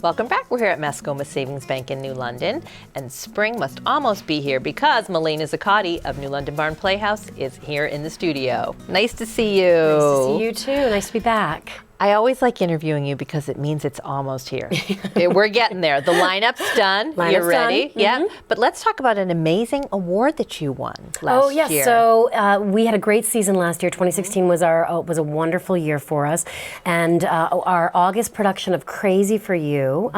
Welcome back. We're here at Mascoma Savings Bank in New London, and spring must almost be here because Milena Zucotti of New London Barn Playhouse is here in the studio. Nice to see you. Nice to see you too. Nice to be back. I always like interviewing you because it means it's almost here. We're getting there. The lineup's done. You're ready. Done. Yeah. But let's talk about an amazing award that you won last year. So we had a great season last year. 2016 was a wonderful year for us, and our August production of Crazy for You,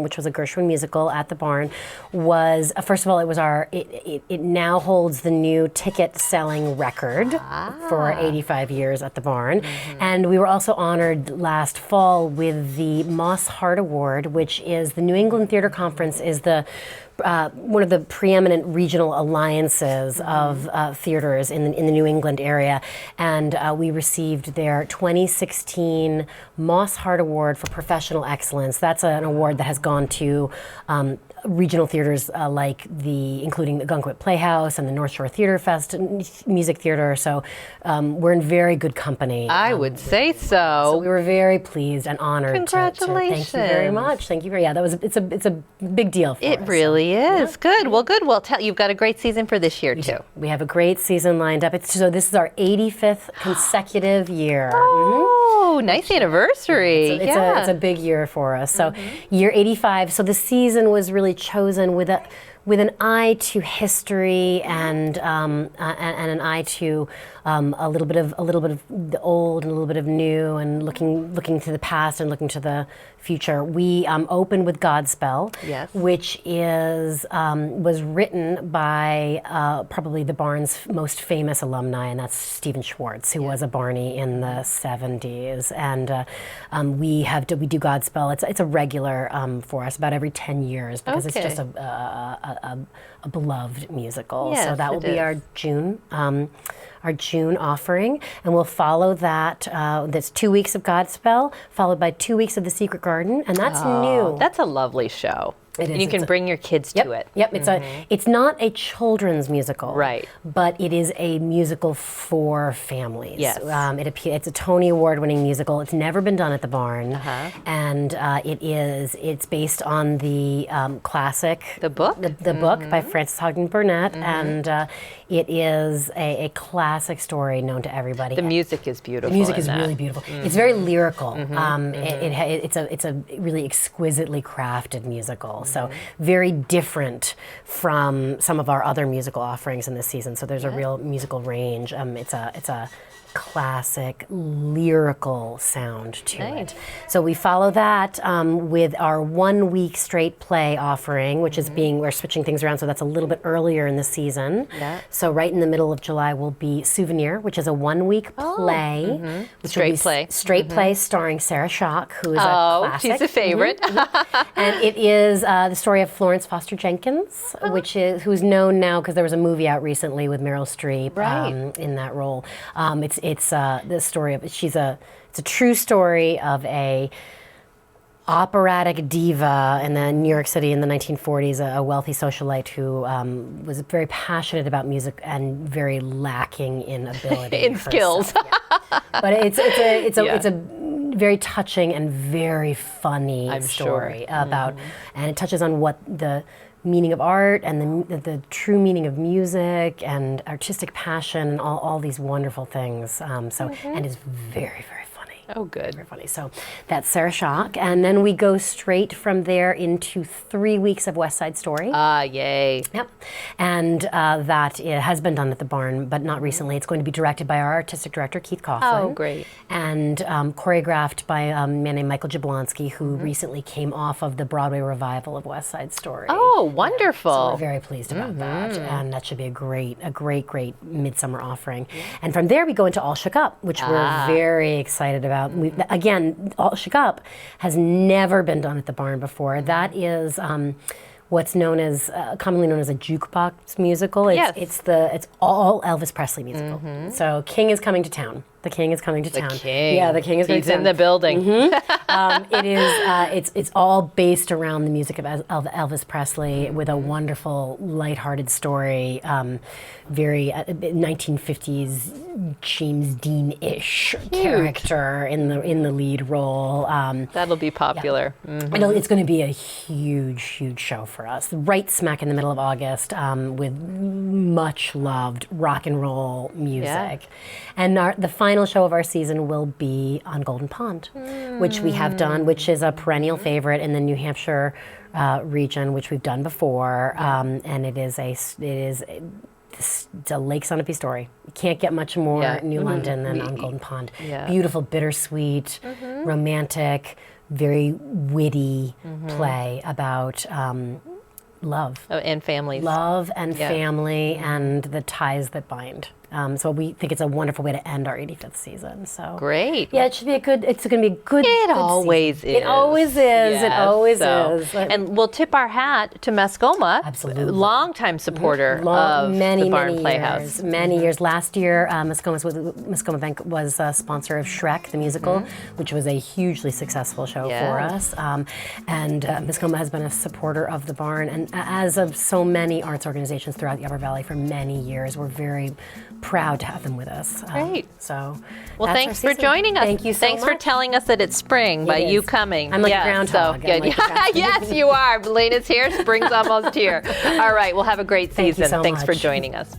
which was a Gershwin musical at the Barn, was first of all it now holds the new ticket selling record for 85 years at the Barn, and we were also honored last fall with the Moss Hart Award, which is the New England Theater Conference is the one of the preeminent regional alliances of theaters in the New England area, and we received their 2016 Moss Hart Award for Professional Excellence. That's an award that has gone to regional theaters including the Gunkwit Playhouse and the North Shore Theater Fest Music Theater. So we're in very good company. I would say so. So we were very pleased and honored. Congratulations! Thank you very much. Thank you very. Yeah, it's a big deal for us. It really is. Yeah. Good. Well, good. Well, you've got a great season for this year too. We have a great season lined up. So this is our 85th consecutive year. Oh, nice anniversary. It's a big year for us. So year 85. So the season was really chosen with an eye to history and an eye to a little bit of the old and a little bit of new, and looking to the past and looking to the future. We opened with Godspell, yes, which was written by probably the Barn's most famous alumni, and that's Stephen Schwartz, who was a Barney in the 70s. And we do Godspell. It's a regular for us about every 10 years because it's just a beloved musical. Yes, so that will be our June offering, and we'll follow that. That's 2 weeks of Godspell, followed by 2 weeks of The Secret Garden, and that's new. That's a lovely show. It is. And you can bring your kids to it. Yep. It's not a children's musical, right? But it is a musical for families. Yes. It's a Tony Award-winning musical. It's never been done at the Barn, and it's based on the classic, the book, the book by Frances Hodgson Burnett, and it is a classic story known to everybody. The music is beautiful. The music is really beautiful. It's very lyrical. It's a really exquisitely crafted musical. So very different from some of our other musical offerings in this season. So there's a real musical range. It's a classic lyrical sound to it. So we follow that with our 1 week straight play offering, which is we're switching things around, so that's a little bit earlier in the season. Yeah. So right in the middle of July will be Souvenir, which is a 1 week play. Straight play. Straight play starring Sarah Schock, who is a classic. She's a favorite. And it is the story of Florence Foster Jenkins, who's known now because there was a movie out recently with Meryl Streep in that role. It's the story of it's a true story of a operatic diva in New York City in the 1940s, a wealthy socialite who was very passionate about music and very lacking in ability in skills. But it's a very touching and very funny story about, and it touches on what the meaning of art and the true meaning of music and artistic passion and all these wonderful things. And it's very, very funny. Oh, good. Very funny. So that's Sarah Schock. And then we go straight from there into 3 weeks of West Side Story. Yay. Yep. And that has been done at the Barn, but not recently. It's going to be directed by our artistic director, Keith Coughlin. Oh, great. And choreographed by a man named Michael Jablonski, who recently came off of the Broadway revival of West Side Story. Oh, wonderful. So we're very pleased about that. And that should be a great midsummer offering. And from there we go into All Shook Up, which we're very excited about. Again, All Shook Up has never been done at the Barn before. That is what's known as commonly known as a jukebox musical. It's all Elvis Presley musical. So King is coming to town. The king is coming to town. The king. Yeah, the king is coming He's to town. in the building. It is. It's all based around the music of Elvis Presley, with a wonderful, lighthearted story. Very 1950s James Dean-ish character in the lead role. That'll be popular. It's going to be a huge show for us. Right smack in the middle of August, with much loved rock and roll music, and the final show of our season will be on Golden Pond, which we have done, which is a perennial favorite in the New Hampshire region, which we've done before, and it is a Lake Sunapee story. You can't get much more New London than on Golden Pond. Beautiful, bittersweet, romantic, very witty play about love. And families. Love and family and the ties that bind. So we think it's a wonderful way to end our 85th season. So great. Yeah, it should be it's going to be a good. It always season. is. It always is. Yes, it always is. And we'll tip our hat to Mascoma, absolutely, longtime supporter of the Barn Playhouse. Many years. Last year, Mascoma Bank was a sponsor of Shrek the musical, which was a hugely successful show for us. And Mascoma has been a supporter of the Barn, and as of so many arts organizations throughout the Upper Valley for many years. We're very proud to have them with us. Great. Well, thanks for joining us. Thank you so Thanks much. for telling us that it's spring by you coming. I'm like a groundhog. So good. Yes, you are. Milena's here. Spring's almost here. All right. We'll have a great season. Thank you so Thanks for much. joining us.